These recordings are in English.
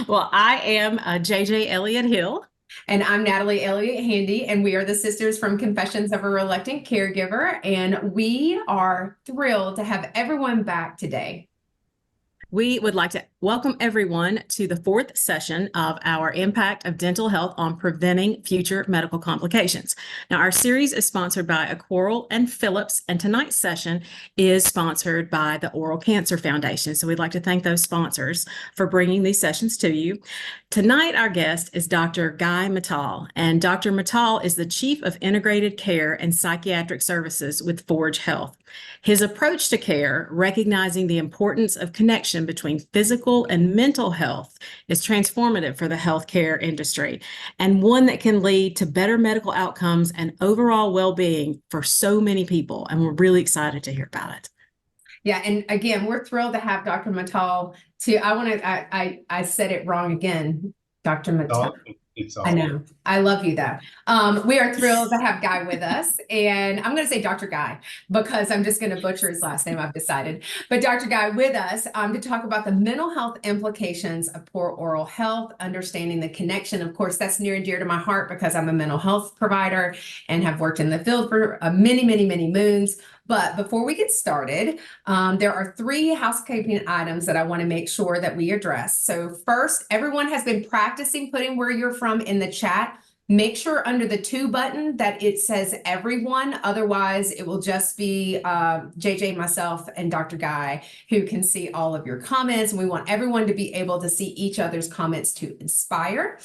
Well, I am JJ Elliott Hill. And I'm Natalie Elliott Handy, and we are the sisters from Confessions of a Reluctant Caregiver. And we are thrilled to have everyone back today. We would like to welcome everyone to the fourth session of our Impact of Dental Health on Preventing Future Medical Complications. Now, our series is sponsored by Quarrel and Phillips, and tonight's session is sponsored by the Oral Cancer Foundation. So we'd like to thank those sponsors for bringing these sessions to you. Tonight, our guest is Dr. Guy Maytal, and Dr. Maytal is the Chief of Integrated Care and Psychiatric Services with Forge Health. His approach to care, recognizing the importance of connection between physical and mental health, is transformative for the healthcare industry and one that can lead to better medical outcomes and overall well-being for so many people. And we're really excited to hear about it. Yeah, and again, we're thrilled to have Dr. Maytal too. I said it wrong again, Dr. Maytal. It's I all know. I love you though. We are thrilled to have Guy with us. And I'm going to say Dr. Guy because I'm just going to butcher his last name, I've decided. But Dr. Guy with us to talk about the mental health implications of poor oral health, understanding the connection. Of course, that's near and dear to my heart because I'm a mental health provider and have worked in the field for many, many, many moons. But before we get started, there are three housekeeping items that I want to make sure that we address. So first, everyone has been practicing putting where you're from in the chat. Make sure under the to button that it says everyone. Otherwise, it will just be JJ, myself, and Dr. Guy who can see all of your comments. And we want everyone to be able to see each other's comments to inspire.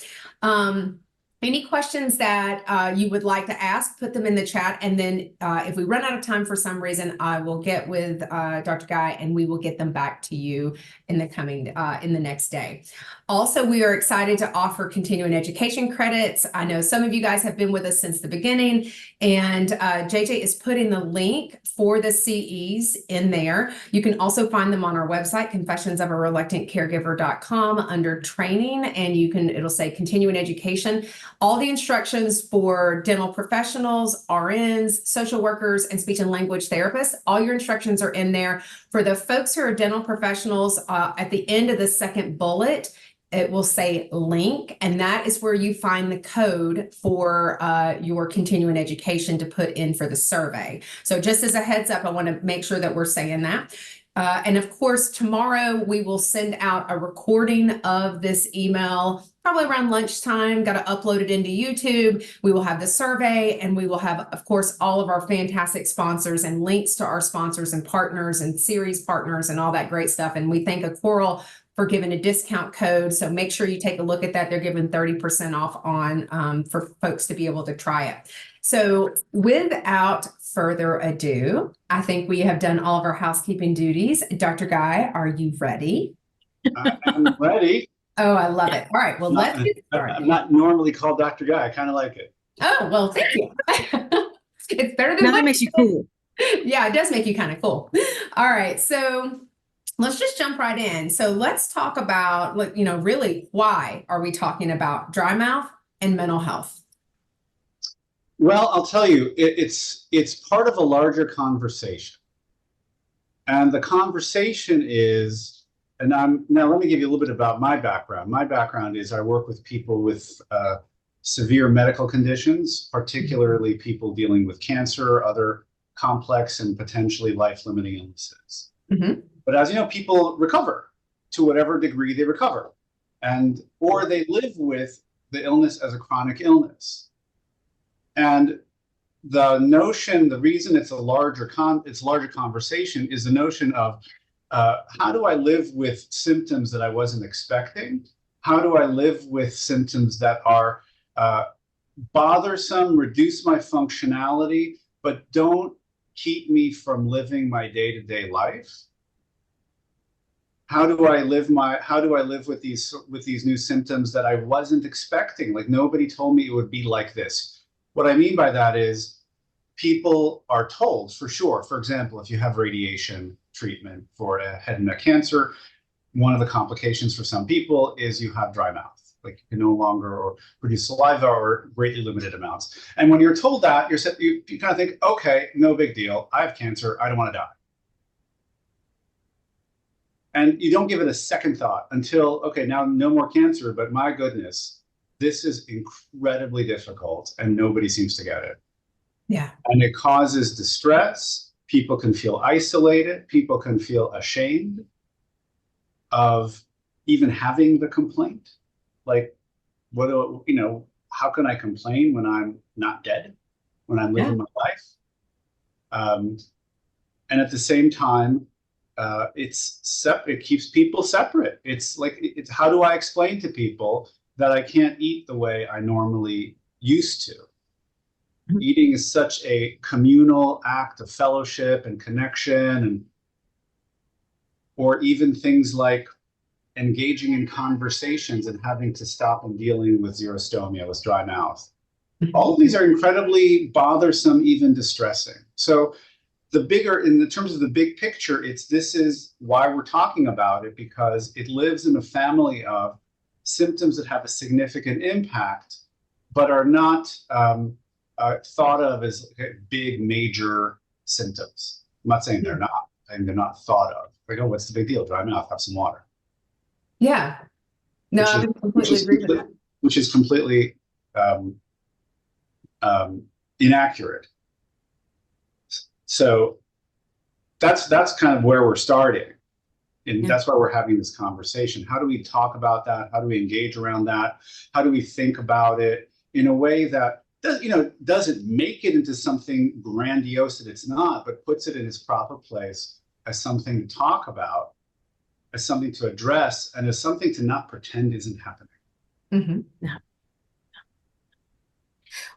Any questions that you would like to ask, put them in the chat. And then if we run out of time for some reason, I will get with Dr. Guy and we will get them back to you in the next day. Also, we are excited to offer continuing education credits. I know some of you guys have been with us since the beginning, and JJ is putting the link for the CEs in there. You can also find them on our website, confessionsofareluctantcaregiver.com, under training, and it'll say continuing education. All the instructions for dental professionals, RNs, social workers, and speech and language therapists, all your instructions are in there. For the folks who are dental professionals, at the end of the second bullet, it will say link, and that is where you find the code for your continuing education to put in for the survey. So just as a heads up, I want to make sure that we're saying that. And of course, tomorrow we will send out a recording of this email, probably around lunchtime, got to upload it into YouTube. We will have the survey, and we will have, of course, all of our fantastic sponsors and links to our sponsors and partners and series partners and all that great stuff. And we thank Quarrel for giving a discount code. So make sure you take a look at that. They're giving 30% off on for folks to be able to try it. So without further ado, I think we have done all of our housekeeping duties. Dr. Guy, are you ready? I'm ready. Oh, I love it. All right, well, let's get started. I'm not normally called Dr. Guy. I kind of like it. Oh, well, thank you. It's better than Now that makes you cool. Yeah, it does make you kind of cool. All right, so let's just jump right in. So let's talk about, really, why are we talking about dry mouth and mental health? Well, I'll tell you, it's part of a larger conversation. And the conversation is, now let me give you a little bit about my background. My background is I work with people with severe medical conditions, particularly people dealing with cancer, other complex and potentially life-limiting illnesses. Mm-hmm. But as you know, people recover to whatever degree they recover, or they live with the illness as a chronic illness. And the reason it's a larger conversation is the notion of how do I live with symptoms that I wasn't expecting? How do I live with symptoms that are bothersome, reduce my functionality, but don't keep me from living my day-to-day life? How do I live with these new symptoms that I wasn't expecting? Like, nobody told me it would be like this. What I mean by that is people are told, for sure, for example, if you have radiation treatment for a head and neck cancer, one of the complications for some people is you have dry mouth. Like, you can no longer produce saliva or greatly limited amounts. And when you're told that, you kind of think, okay, no big deal. I have cancer. I don't want to die. And you don't give it a second thought until, okay, now no more cancer, but my goodness, this is incredibly difficult and nobody seems to get it. Yeah. And it causes distress. People can feel isolated. People can feel ashamed of even having the complaint. Like, what do you know? How can I complain when I'm not dead, when I'm living my life? And at the same time, it keeps people separate. It's like, how do I explain to people that I can't eat the way I normally used to? Mm-hmm. Eating is such a communal act of fellowship and connection, or even things like engaging in conversations and having to stop and dealing with xerostomia, with dry mouth. Mm-hmm. All of these are incredibly bothersome, even distressing. So in terms of the big picture, this is why we're talking about it, because it lives in a family of symptoms that have a significant impact, but are not thought of as big, major symptoms. I'm not saying they're not, and they're not thought of. Like, oh, what's the big deal? Dry mouth, have some water. Yeah. No, I would completely agree with that. Which is completely inaccurate. So that's kind of where we're starting. And that's why we're having this conversation. How do we talk about that? How do we engage around that? How do we think about it in a way that doesn't make it into something grandiose that it's not, but puts it in its proper place as something to talk about, as something to address, and as something to not pretend isn't happening. Mm-hmm. Yeah.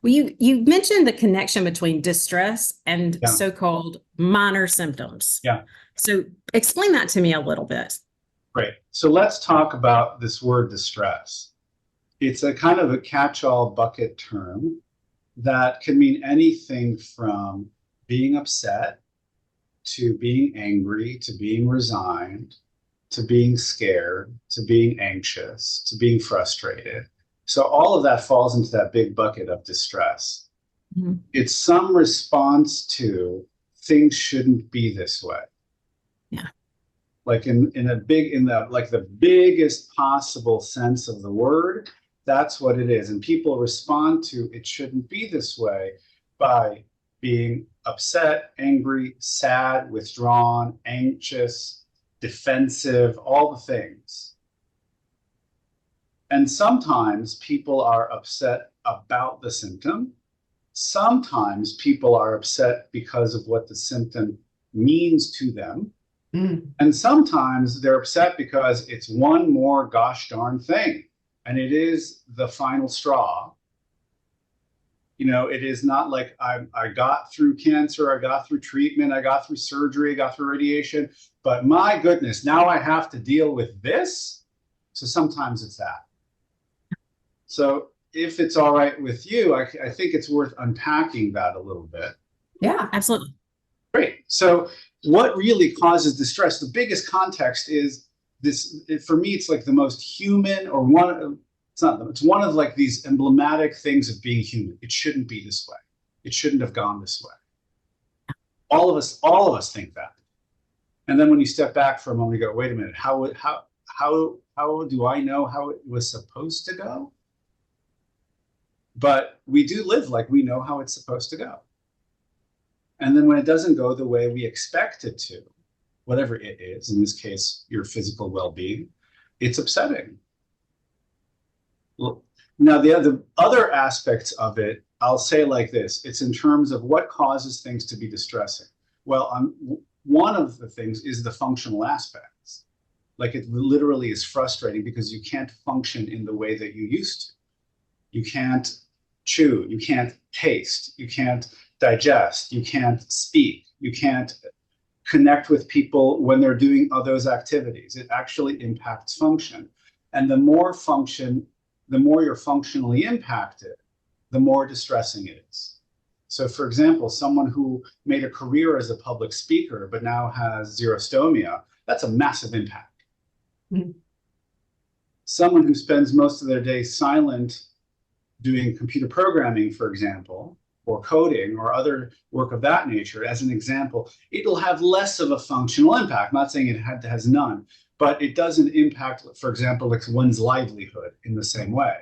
Well, you mentioned the connection between distress and so-called minor symptoms. Yeah. So explain that to me a little bit. Great. So let's talk about this word distress. It's a kind of a catch-all bucket term that can mean anything from being upset to being angry, to being resigned, to being scared, to being anxious, to being frustrated. So all of that falls into that big bucket of distress. Mm-hmm. It's some response to things shouldn't be this way. Yeah. Like in the biggest possible sense of the word, that's what it is. And people respond to it shouldn't be this way by being upset, angry, sad, withdrawn, anxious, defensive, all the things. And sometimes people are upset about the symptom. Sometimes people are upset because of what the symptom means to them. Mm. And sometimes they're upset because it's one more gosh darn thing. And it is the final straw. It is not like I got through cancer, I got through treatment, I got through surgery, I got through radiation, but my goodness, now I have to deal with this. So sometimes it's that. So if it's all right with you, I think it's worth unpacking that a little bit. Yeah, absolutely. Great. So what really causes distress? The biggest context is this. For me, it's like the most human, it's one of like these emblematic things of being human. It shouldn't be this way. It shouldn't have gone this way. All of us think that. And then when you step back for a moment, you go, wait a minute, how do I know how it was supposed to go? But we do live like we know how it's supposed to go. And then when it doesn't go the way we expect it to, whatever it is, in this case, your physical well-being, it's upsetting. Well, now, the other aspects of it, I'll say like this. It's in terms of what causes things to be distressing. Well, one of the things is the functional aspects. Like it literally is frustrating because you can't function in the way that you used to. You can't chew, you can't taste, you can't digest, you can't speak, you can't connect with people when they're doing those activities. It actually impacts function. And the more you're functionally impacted, the more distressing it is. So for example, someone who made a career as a public speaker but now has xerostomia, that's a massive impact. Mm-hmm. Someone who spends most of their day silent doing computer programming, for example, or coding or other work of that nature, as an example, it'll have less of a functional impact. I'm not saying it has none, but it doesn't impact, for example, like one's livelihood in the same way.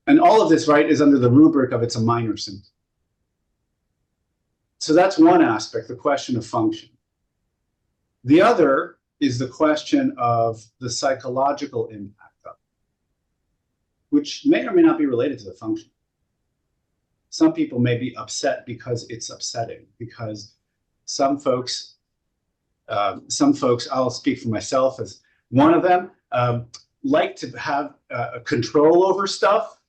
And all of this, right, is under the rubric of it's a minor symptom. So that's one aspect, the question of function. The other is the question of the psychological impact of it, which may or may not be related to the function. Some people may be upset because it's upsetting, because some folks, I'll speak for myself as one of them, like to have control over stuff.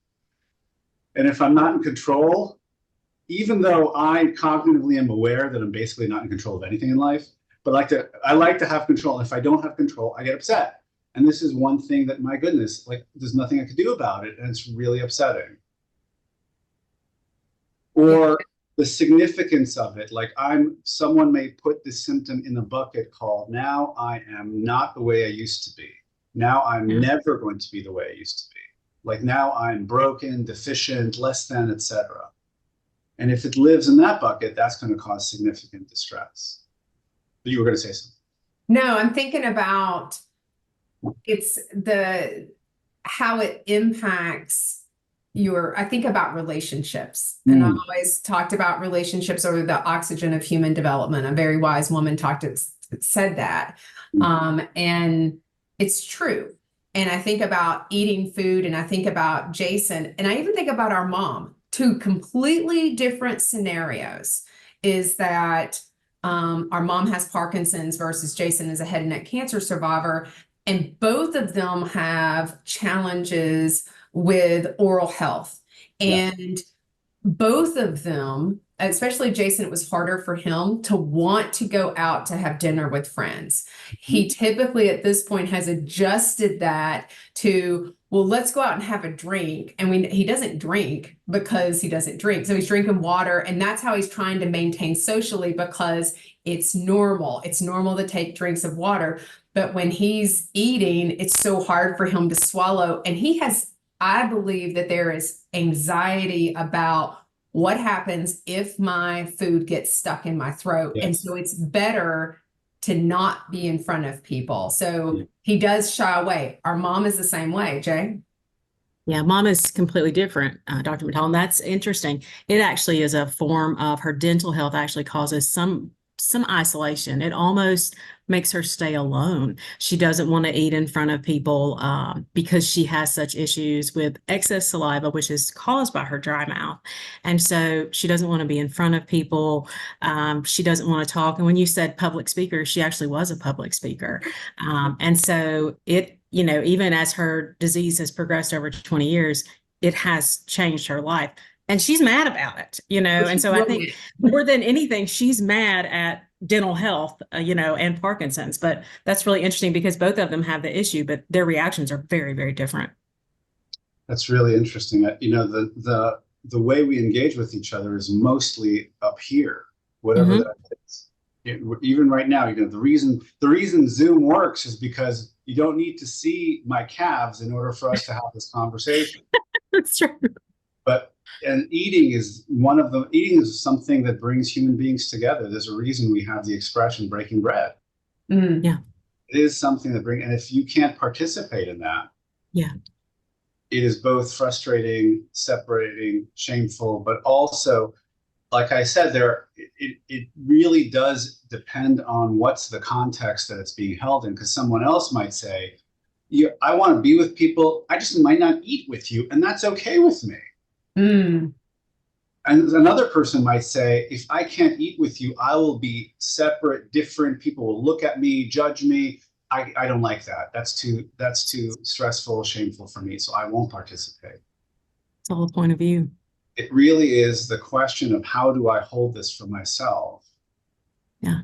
And if I'm not in control, even though I cognitively am aware that I'm basically not in control of anything in life, but I like to have control. And if I don't have control, I get upset. And this is one thing that, my goodness, like there's nothing I could do about it, and it's really upsetting. Or the significance of it, like someone may put this symptom in a bucket called, now I am not the way I used to be. Now I'm never going to be the way I used to be. Like now I'm broken, deficient, less than, etc. And if it lives in that bucket, that's going to cause significant distress. But you were going to say something. No, I'm thinking about how it impacts I think about relationships. And I've always talked about relationships are the oxygen of human development. A very wise woman said that. And it's true. And I think about eating food, and I think about Jason, and I even think about our mom. Two completely different scenarios is that our mom has Parkinson's versus Jason is a head and neck cancer survivor. And both of them have challenges with oral health. And both of them, especially Jason, it was harder for him to want to go out to have dinner with friends. He typically at this point has adjusted that to, well, let's go out and have a drink. And he doesn't drink because he doesn't drink. So he's drinking water, and that's how he's trying to maintain socially, because it's normal. It's normal to take drinks of water. But when he's eating, it's so hard for him to swallow. And I believe that there is anxiety about what happens if my food gets stuck in my throat. Yes. And so it's better to not be in front of people. So he does shy away. Our mom is the same way, Jay. Yeah, mom is completely different, Dr. Maytal, and that's interesting. It actually is a form of her dental health actually causes some isolation. It almost makes her stay alone. She doesn't want to eat in front of people because she has such issues with excess saliva, which is caused by her dry mouth. And so she doesn't want to be in front of people. She doesn't want to talk. And when you said public speaker, she actually was a public speaker. And so even as her disease has progressed over 20 years, it has changed her life. And she's mad about it, and so I think more than anything, she's mad at dental health, and Parkinson's. But that's really interesting because both of them have the issue, but their reactions are very, very different. That's really interesting. The way we engage with each other is mostly up here, whatever that is. Even right now, the reason Zoom works is because you don't need to see my calves in order for us to have this conversation. That's true. And eating is something that brings human beings together. There's a reason we have the expression breaking bread. Yeah. It is something and if you can't participate in that, it is both frustrating, separating, shameful, but also, like I said, it really does depend on what's the context that it's being held in, because someone else might say, I want to be with people, I just might not eat with you, and that's okay with me. And another person might say, if I can't eat with you, I will be separate, different. People will look at me, judge me. I don't like that. That's too stressful, shameful for me. So I won't participate. It's all a point of view. It really is the question of, how do I hold this for myself? Yeah.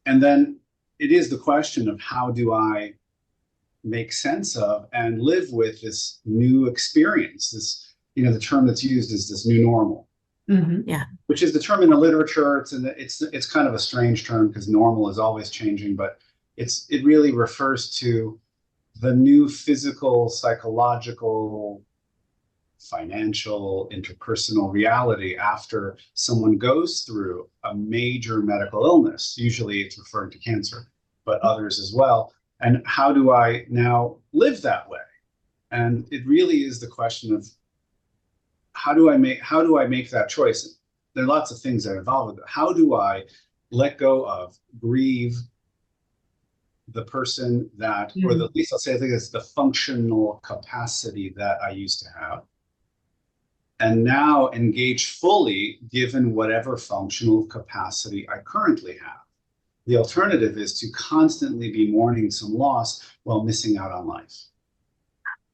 And then it is the question of, how do I make sense of and live with this new experience? This, the term that's used is this new normal. Yeah. Which is the term in the literature. It's kind of a strange term because normal is always changing, but it really refers to the new physical, psychological financial, interpersonal reality after someone goes through a major medical illness. Usually it's referring to cancer, but others as well. And how do I now live that way? And it really is the question of how do I make that choice? There are lots of things that are involved with it. How do I let go of, grieve the person that, or at least I'll say, I think it's the functional capacity that I used to have, and now engage fully given whatever functional capacity I currently have. The alternative is to constantly be mourning some loss while missing out on life,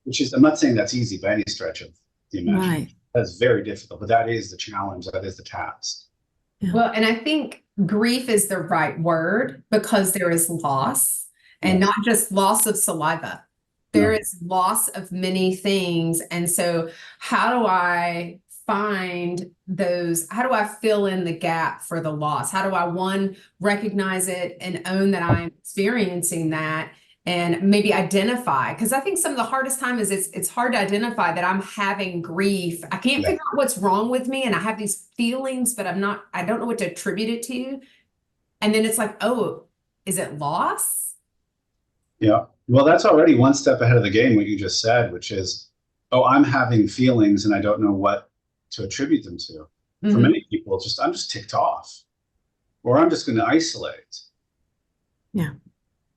which is, I'm not saying that's easy by any stretch of the imagination. Right. That's very difficult, but that is the challenge, that is the task. Yeah. Well, and I think grief is the right word because there is loss, and not just loss of saliva. There is loss of many things. And so how do I find those? How do I fill in the gap for the loss? How do I, one, recognize it and own that I'm experiencing that, and maybe identify? Because I think some of the hardest time is it's hard to identify that I'm having grief. I can't figure out what's wrong with me, and I have these feelings, but I don't know what to attribute it to. And then it's like, oh, is it loss? Yeah. Well, that's already one step ahead of the game, what you just said, which is, oh, I'm having feelings and I don't know what to attribute them to. For many people, I'm just ticked off, or I'm just going to isolate. Yeah.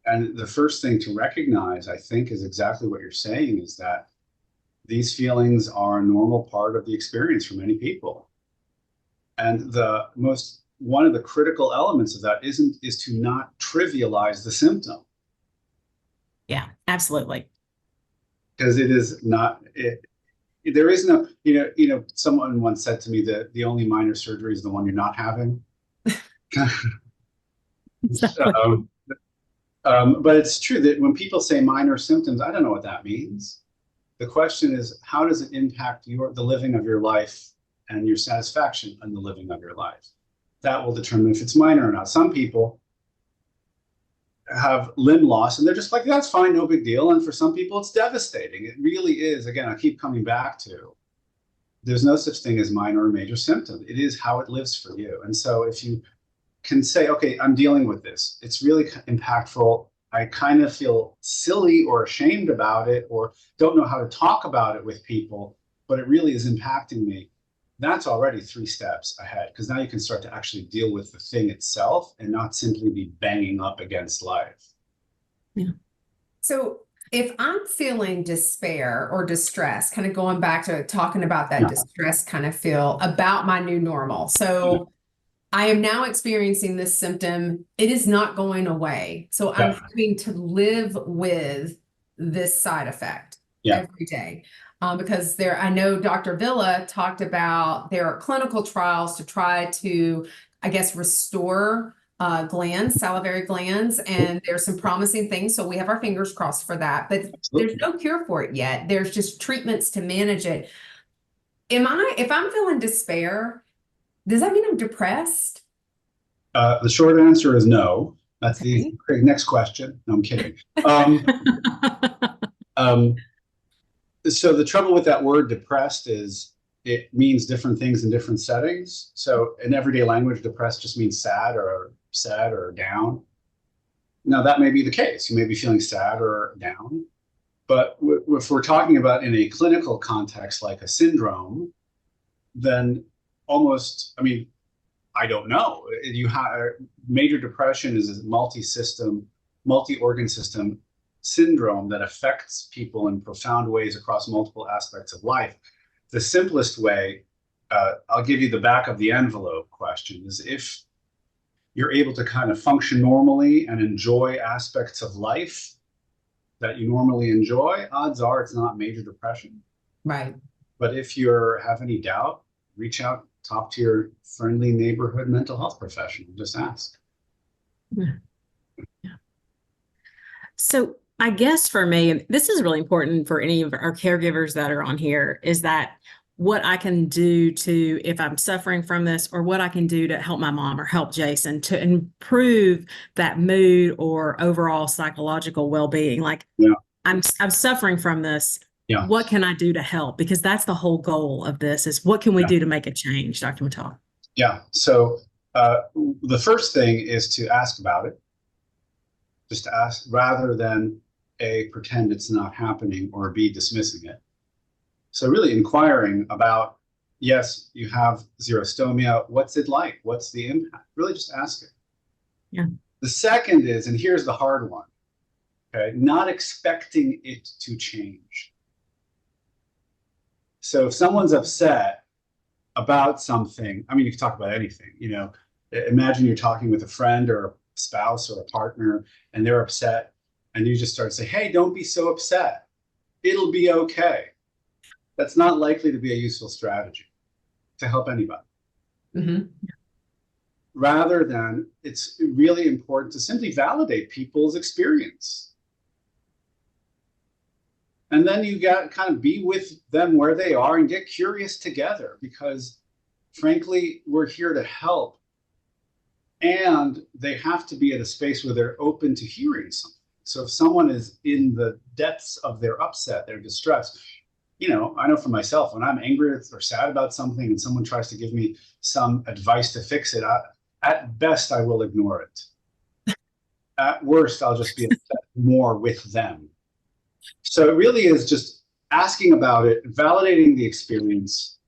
And the first thing to recognize, I think, is exactly what you're saying, is that these feelings are a normal part of the experience for many people. And one of the critical elements of that is to not trivialize the symptom. Yeah, absolutely. Because it is not, there is no, someone once said to me that the only minor surgery is the one you're not having. But it's true that when people say minor symptoms, I don't know what that means. The question is, how does it impact the living of your life and your satisfaction in the living of your life? That will determine if it's minor or not. Some people have limb loss and they're just like, that's fine, no big deal. And for some people, it's devastating. It really is. Again, I keep coming back to, there's no such thing as minor or major symptom. It is how it lives for you. And so if you can say, okay, I'm dealing with this, it's really impactful. I kind of feel silly or ashamed about it, or don't know how to talk about it with people, but it really is impacting me. That's already 3 steps ahead, because now you can start to actually deal with the thing itself and not simply be banging up against life. Yeah. So if I'm feeling despair or distress, kind of going back to talking about that distress kind of feel about my new normal. So I am now experiencing this symptom. It is not going away. So I'm having to live with this side effect every day. Because I know Dr. Villa talked about there are clinical trials to try to, I guess, restore salivary glands, and there's some promising things. So we have our fingers crossed for that, but there's no cure for it yet. There's just treatments to manage it. If I'm feeling despair, does that mean I'm depressed? The short answer is no. That's the next question. No, I'm kidding. So the trouble with that word depressed is it means different things in different settings. So in everyday language, depressed just means sad or down. Now that may be the case. You may be feeling sad or down. But if we're talking about in a clinical context like a syndrome, then I don't know. Major depression is a multi-organ system syndrome that affects people in profound ways across multiple aspects of life. The simplest way, I'll give you the back of the envelope question, is if you're able to kind of function normally and enjoy aspects of life that you normally enjoy, odds are it's not major depression. Right. But if you have any doubt, reach out, talk to your friendly neighborhood mental health professional, just ask. Yeah. So I guess for me, and this is really important for any of our caregivers that are on here, is that what I can do if I'm suffering from this, or what I can do to help my mom or help Jason to improve that mood or overall psychological well-being. Like I'm suffering from this. Yeah. what can I do to help? Because that's the whole goal of this is what can we do to make a change, Dr. Maytal? Yeah. So the first thing is to ask about it. Just to ask rather than A, pretend it's not happening, or B, dismissing it. So really inquiring about, yes, you have xerostomia. What's it like? What's the impact? Really just ask it. Yeah. The second is, and here's the hard one, okay, not expecting it to change. So if someone's upset about something, I mean, you can talk about anything, you know, imagine you're talking with a friend or a spouse or a partner and they're upset and you just start to say, hey, don't be so upset. It'll be okay. That's not likely to be a useful strategy to help anybody. Mm-hmm. Rather than, it's really important to simply validate people's experience. And then you got to kind of be with them where they are and get curious together, because frankly, we're here to help. And they have to be at a space where they're open to hearing something. So if someone is in the depths of their upset, their distress, you know, I know for myself, when I'm angry or sad about something and someone tries to give me some advice to fix it, at best, I will ignore it. At worst, I'll just be upset more with them. So it really is just asking about it, validating the experience,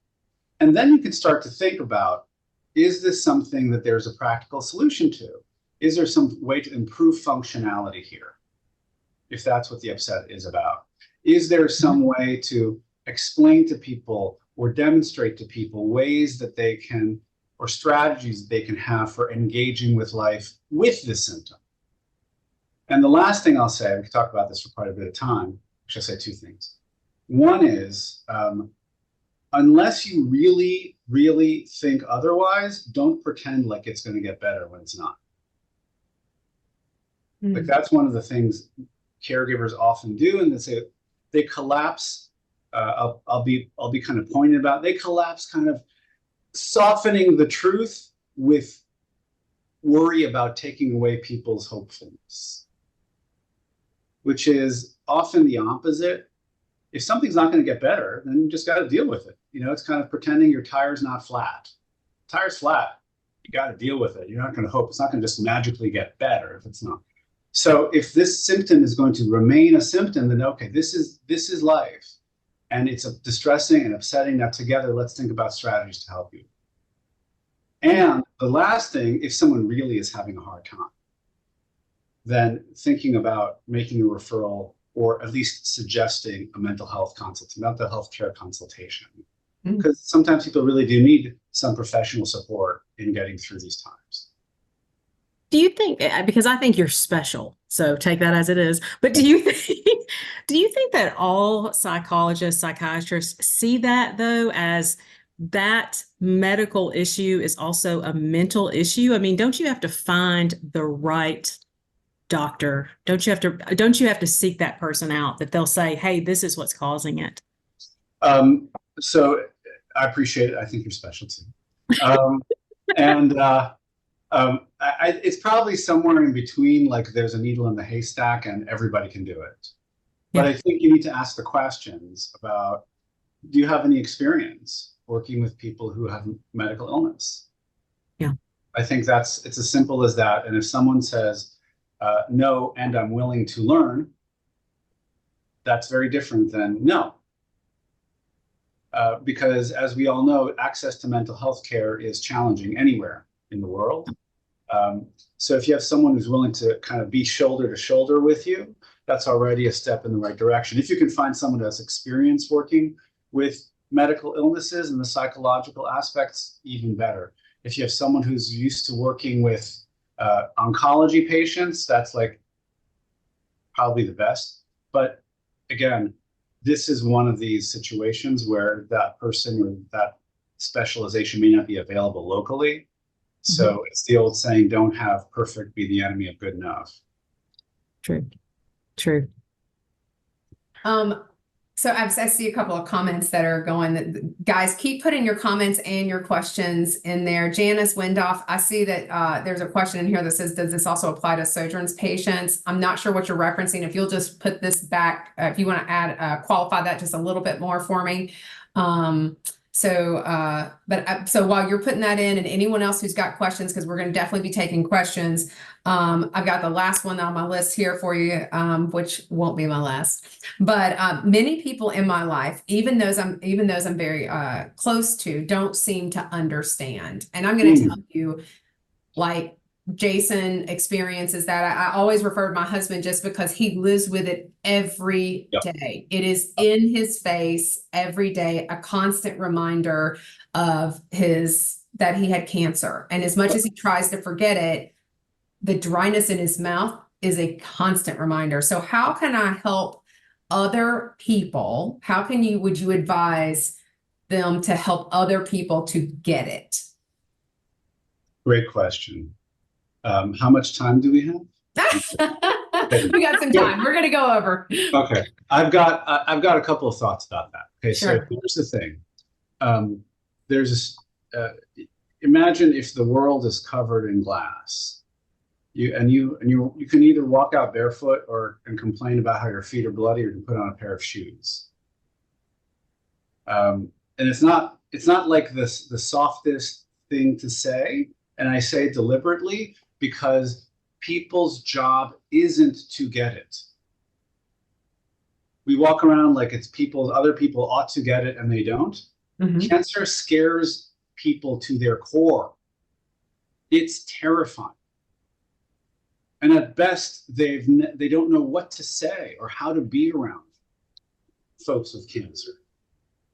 and then you can start to think about, is this something that there's a practical solution to? Is there some way to improve functionality here, if that's what the upset is about? Is there some way to explain to people or demonstrate to people ways that they can, or strategies that they can have for engaging with life with this symptom? And the last thing I'll say, we can talk about this for quite a bit of time, I should say two things. One is, unless you really, really think otherwise, don't pretend like it's going to get better when it's not. Like that's one of the things caregivers often do, and they collapse. I'll be kind of pointed about. They collapse, kind of softening the truth with worry about taking away people's hopefulness, which is often the opposite. If something's not going to get better, then you just got to deal with it. You know, it's kind of pretending your tire's not flat. Tire's flat. You got to deal with it. You're not going to hope. It's not going to just magically get better if it's not. So if this symptom is going to remain a symptom, then okay, this is life. And it's distressing and upsetting. Now together, let's think about strategies to help you. And the last thing, if someone really is having a hard time, then thinking about making a referral or at least suggesting a mental health care consultation. Because sometimes people really do need some professional support in getting through these times. Do you think, because I think you're special, so take that as it is, but do you think that all psychologists, psychiatrists see that though as that medical issue is also a mental issue? I mean, don't you have to find the right doctor? Don't you have to seek that person out that they'll say, hey, this is what's causing it? So I appreciate it. I think you're special too. It's probably somewhere in between, like there's a needle in the haystack and everybody can do it. But I think you need to ask the questions about, do you have any experience working with people who have medical illness? Yeah. I think it's as simple as that. And if someone says, no, and I'm willing to learn, that's very different than no. Because as we all know, access to mental health care is challenging anywhere in the world. So if you have someone who's willing to kind of be shoulder to shoulder with you, that's already a step in the right direction. If you can find someone who has experience working with medical illnesses and the psychological aspects, even better. If you have someone who's used to working with oncology patients, that's like probably the best. But again, this is one of these situations where that person or that specialization may not be available locally. So it's the old saying, don't have perfect be the enemy of good enough. True. So I see a couple of comments that are going that guys keep putting your comments and your questions in there. Janice Wendoff, I see that there's a question in here that says, does this also apply to Sojourn's patients? I'm not sure what you're referencing. If you'll just put this back, if you want to add, qualify that just a little bit more for me. So while you're putting that in and anyone else who's got questions, because we're going to definitely be taking questions. I've got the last one on my list here for you, which won't be my last, but many people in my life, even those I'm very close to, don't seem to understand. And I'm going to tell you, like Jason experiences that. I always refer to my husband just because he lives with it every day. It is in his face every day, a constant reminder of that he had cancer. And as much as he tries to forget it, the dryness in his mouth is a constant reminder. So how can I help other people? Would you advise them to help other people to get it? Great question. How much time do we have? We got some time. We're going to go over. Okay. I've got a couple of thoughts about that. Okay. Sure. So here's the thing. Imagine if the world is covered in glass. You can either walk out barefoot and complain about how your feet are bloody, or you can put on a pair of shoes. And it's not like the softest thing to say, and I say it deliberately because people's job isn't to get it. We walk around like it's other people ought to get it and they don't. Cancer scares people to their core. It's terrifying. And at best, they don't know what to say or how to be around folks with cancer.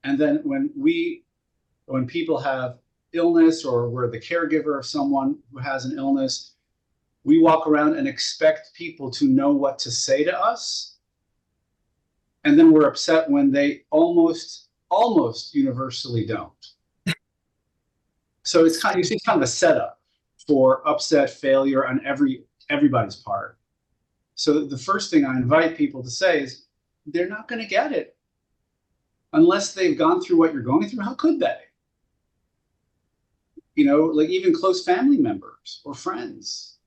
And then when people have illness, or we're the caregiver of someone who has an illness, we walk around and expect people to know what to say to us. And then we're upset when they almost universally don't. So it's kind of a setup for upset, failure on everybody's part. So the first thing I invite people to say is, they're not going to get it unless they've gone through what you're going through. How could they? Like even close family members or friends.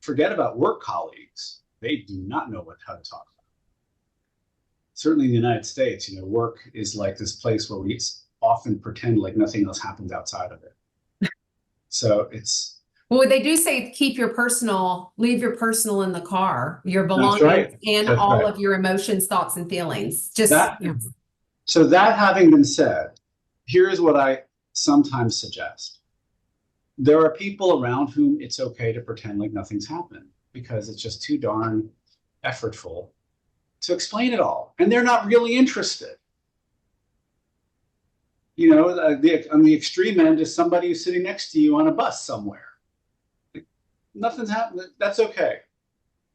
Forget about work colleagues. They do not know how to talk about it. Certainly in the United States, work is like this place where we often pretend like nothing else happens outside of it. So well, they do say leave your personal in the car, your belongings, right. and That's all right. of your emotions, thoughts, and feelings. So that having been said, here's what I sometimes suggest. There are people around whom it's okay to pretend like nothing's happened because it's just too darn effortful to explain it all. And they're not really interested. On the extreme end is somebody who's sitting next to you on a bus somewhere. Nothing's happened. That's okay.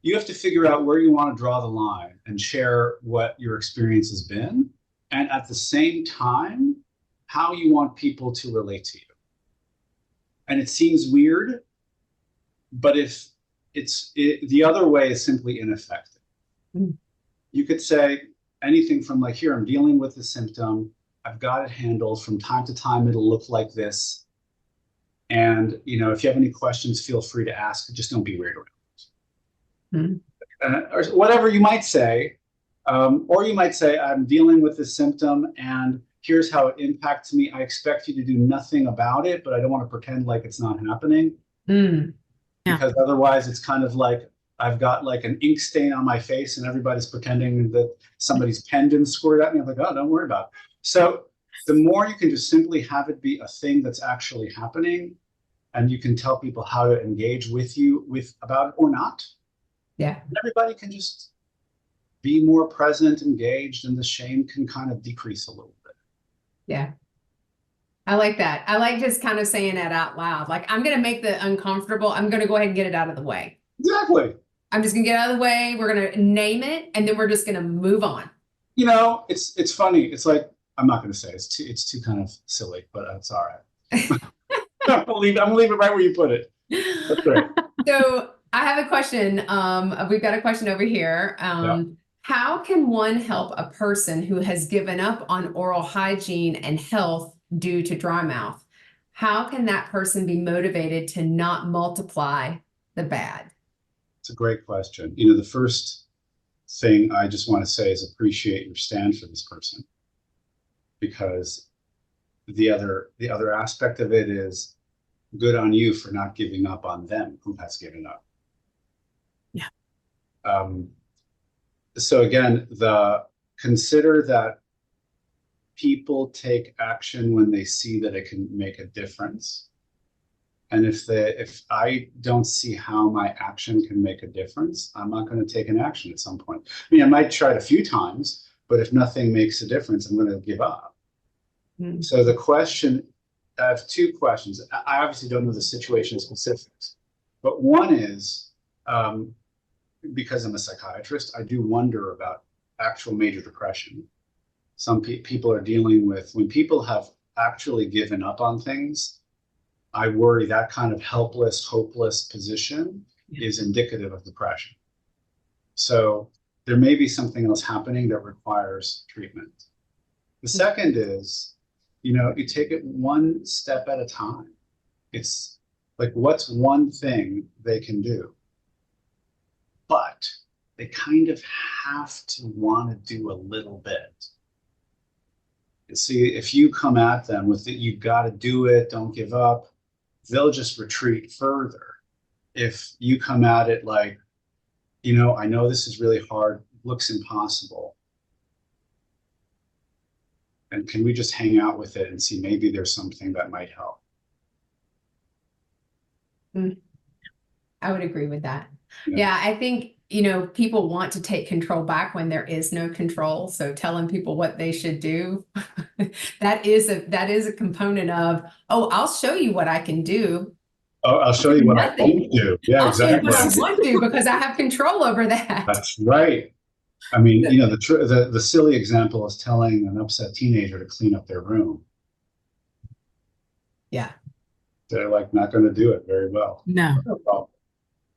You have to figure out where you want to draw the line and share what your experience has been. And at the same time, how you want people to relate to you. And it seems weird, but the other way is simply ineffective. You could say anything from like, here, I'm dealing with the symptom. I've got it handled. From time to time, it'll look like this. And, if you have any questions, feel free to ask. Just don't be weird around it. Or whatever you might say. Or you might say, I'm dealing with this symptom and here's how it impacts me. I expect you to do nothing about it, but I don't want to pretend like it's not happening. Because otherwise it's kind of like I've got like an ink stain on my face and everybody's pretending that somebody's pen didn't squirt at me. I'm like, oh, don't worry about it. So the more you can just simply have it be a thing that's actually happening, and you can tell people how to engage with you about it or not. Yeah. Everybody can just be more present, engaged, and the shame can kind of decrease a little bit. Yeah. I like that. I like just kind of saying that out loud. Like, I'm going to make the uncomfortable. I'm going to go ahead and get it out of the way. Exactly. I'm just going to get out of the way. We're going to name it, and then we're just going to move on. It's funny. It's like, I'm not going to say it's too kind of silly, but it's all right. I'm gonna leave it right where you put it. That's great. So I have a question. We've got a question over here. How can one help a person who has given up on oral hygiene and health due to dry mouth? How can that person be motivated to not multiply the bad? It's a great question. You know, the first thing I just want to say is appreciate your stand for this person, because the other aspect of it is good on you for not giving up on them who has given up. Yeah. So again, consider that people take action when they see that it can make a difference. And if I don't see how my action can make a difference, I'm not going to take an action at some point. I mean, I might try it a few times, but if nothing makes a difference, I'm going to give up. So the question, I have two questions. I obviously don't know the situation specifics, but one is, because I'm a psychiatrist, I do wonder about actual major depression. Some people are dealing with, when people have actually given up on things, I worry that kind of helpless, hopeless position is indicative of depression. So there may be something else happening that requires treatment. The second is, you know, you take it one step at a time. It's like, what's one thing they can do? But they kind of have to want to do a little bit. See, if you come at them with it, you've got to do it, don't give up, they'll just retreat further. If you come at it like, you know, I know this is really hard, looks impossible, and can we just hang out with it and see maybe there's something that might help? I would agree with that. Yeah. I think, you know, people want to take control back when there is no control. So telling people what they should do, that is a component of, oh, I'll show you what I can do. Oh, I'll show you what I won't do. Yeah, I'll exactly. show you what I won't do because I have control over that. That's right. I mean, you know, the silly example is telling an upset teenager to clean up their room. Yeah. They're like not going to do it very well. No.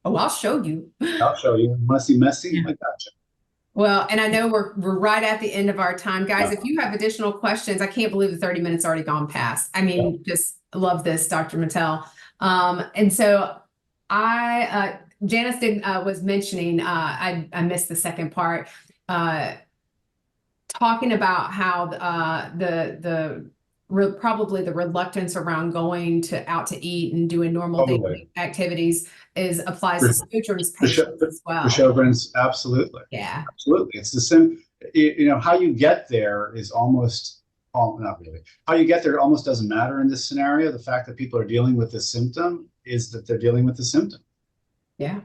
Oh, I'll show you. I'll show you. Messy. Yeah. I gotcha. Well, and I know we're right at the end of our time, guys. Yeah. If you have additional questions, I can't believe the 30 minutes already gone past. I mean, just love this, Dr. Maytal. And so Janice was mentioning, I missed the second part, talking about how probably the reluctance around going out to eat and doing normal daily activities applies to Sjogren's patients as well. For Sjogren's, absolutely. Yeah. Absolutely. It's the same, you know, how you get there is almost, not really. How you get there almost doesn't matter in this scenario. The fact that people are dealing with this symptom is that they're dealing with the symptom. Yeah.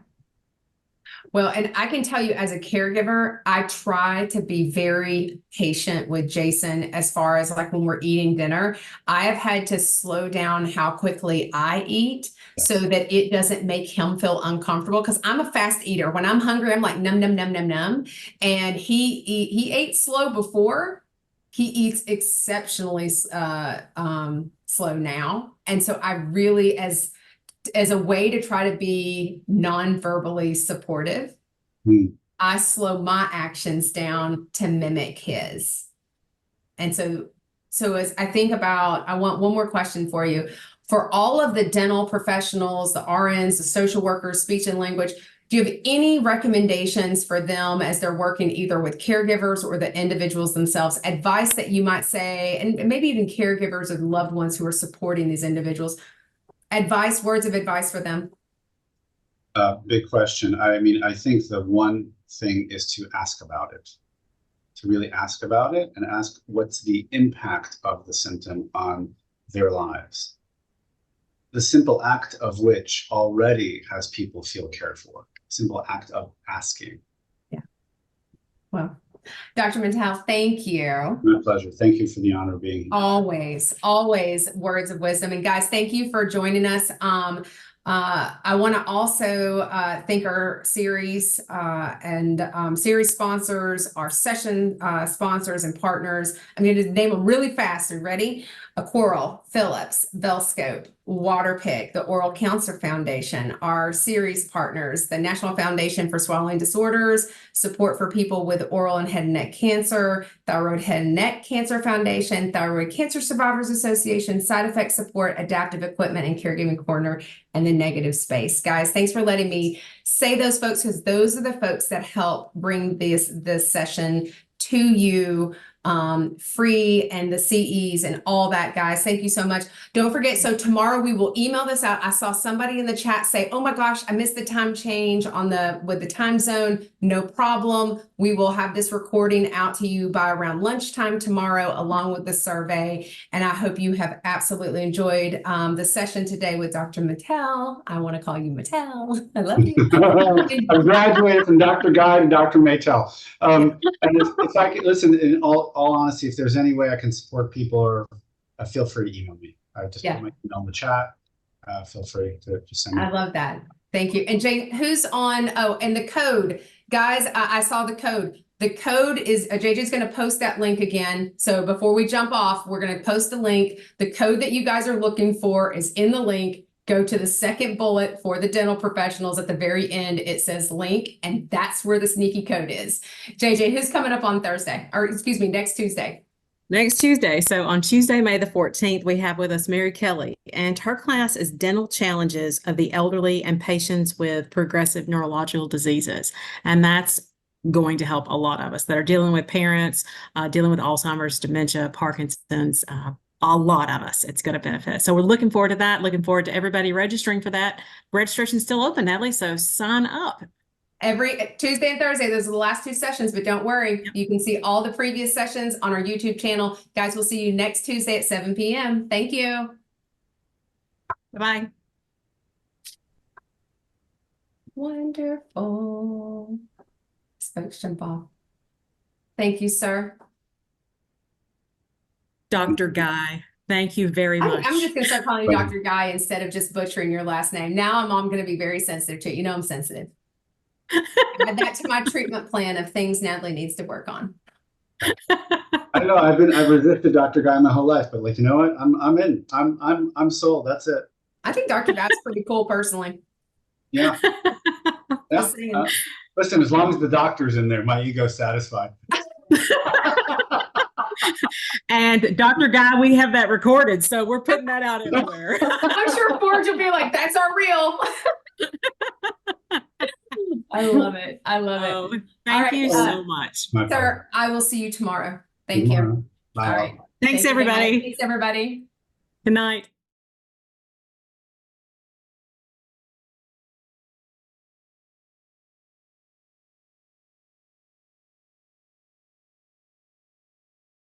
Well, and I can tell you as a caregiver, I try to be very patient with Jason as far as like when we're eating dinner. I have had to slow down how quickly I eat so that it doesn't make him feel uncomfortable, because I'm a fast eater. When I'm hungry, I'm like num, num, num, num, num. And he ate slow before. He eats exceptionally slow now. And so I really, as a way to try to be non-verbally supportive, I slow my actions down to mimic his. And so as I think about, I want one more question for you. For all of the dental professionals, the RNs, the social workers, speech and language, do you have any recommendations for them as they're working either with caregivers or the individuals themselves, advice that you might say, and maybe even caregivers or loved ones who are supporting these individuals? Advice, words of advice for them? Big question. I mean, I think the one thing is to ask about it, to really ask about it and ask what's the impact of the symptom on their lives. The simple act of which already has people feel cared for. Simple act of asking. Yeah. Well, Dr. Maytal, thank you. My pleasure. Thank you for the honor of being here. Always words of wisdom. And guys, thank you for joining us. I want to also thank our series and series sponsors, our session sponsors and partners. I'm going to name them really fast. Are you ready? Coral, Phillips, Velscope, Waterpick, the Oral Cancer Foundation, our series partners, the National Foundation for Swallowing Disorders, Support for People with Oral and Head and Neck Cancer, Thyroid Head and Neck Cancer Foundation, Thyroid Cancer Survivors Association, Side Effect Support, Adaptive Equipment and Caregiving Corner, and the Negative Space. Guys, thanks for letting me say those folks, because those are the folks that help bring this session to you free, and the CEs and all that, guys. Thank you so much. Don't forget, so tomorrow we will email this out. I saw somebody in the chat say, oh my gosh, I missed the time change with the time zone. No problem. We will have this recording out to you by around lunchtime tomorrow, along with the survey. And I hope you have absolutely enjoyed the session today with Dr. Maytal. I want to call you Maytal. I love you. I graduated from Dr. Guy to Dr. Maytal. And if I could listen, in all honesty, if there's any way I can support people, or feel free to email me. I just put my email in the chat. Feel free to just send me. I love that. Thank you. And Jay, who's on? Oh, and the code, guys, I saw the code. The code is, JJ's going to post that link again. So before we jump off, we're going to post the link. The code that you guys are looking for is in the link. Go to the second bullet for the dental professionals at the very end. It says link, and that's where the sneaky code is. JJ, who's coming up on Thursday? Or excuse me, next Tuesday? Next Tuesday. So on Tuesday, May the 14th, we have with us Mary Kelly, and her class is Dental Challenges of the Elderly and Patients with Progressive Neurological Diseases. And that's going to help a lot of us that are dealing with parents, dealing with Alzheimer's, dementia, Parkinson's, a lot of us. It's going to benefit. So we're looking forward to that. Looking forward to everybody registering for that. Registration's still open, Natalie, so sign up. Every Tuesday and Thursday, those are the last 2 sessions, but don't worry. You can see all the previous sessions on our YouTube channel. Guys, we'll see you next Tuesday at 7 p.m. Thank you. Bye-bye. Wonderful. Folks jump off. Thank you, sir. Dr. Guy, thank you very much. I'm just going to start calling you Dr. Guy instead of just butchering your last name. Now I'm going to be very sensitive to it. You know I'm sensitive. Add that to my treatment plan of things Natalie needs to work on. I know I've resisted Dr. Guy my whole life, but like, you know what? I'm in. I'm sold. That's it. I think Dr. Guy's pretty cool personally. Yeah. Listen, as long as the doctor's in there, my ego's satisfied. And Dr. Guy, we have that recorded, so we're putting that out everywhere. I'm sure Forge will be like, that's our real. I love it. I love it. Oh, thank you so much. Sir, I will see you tomorrow. Thank you. Bye. All right. Thanks, everybody. Thanks, everybody. Good night.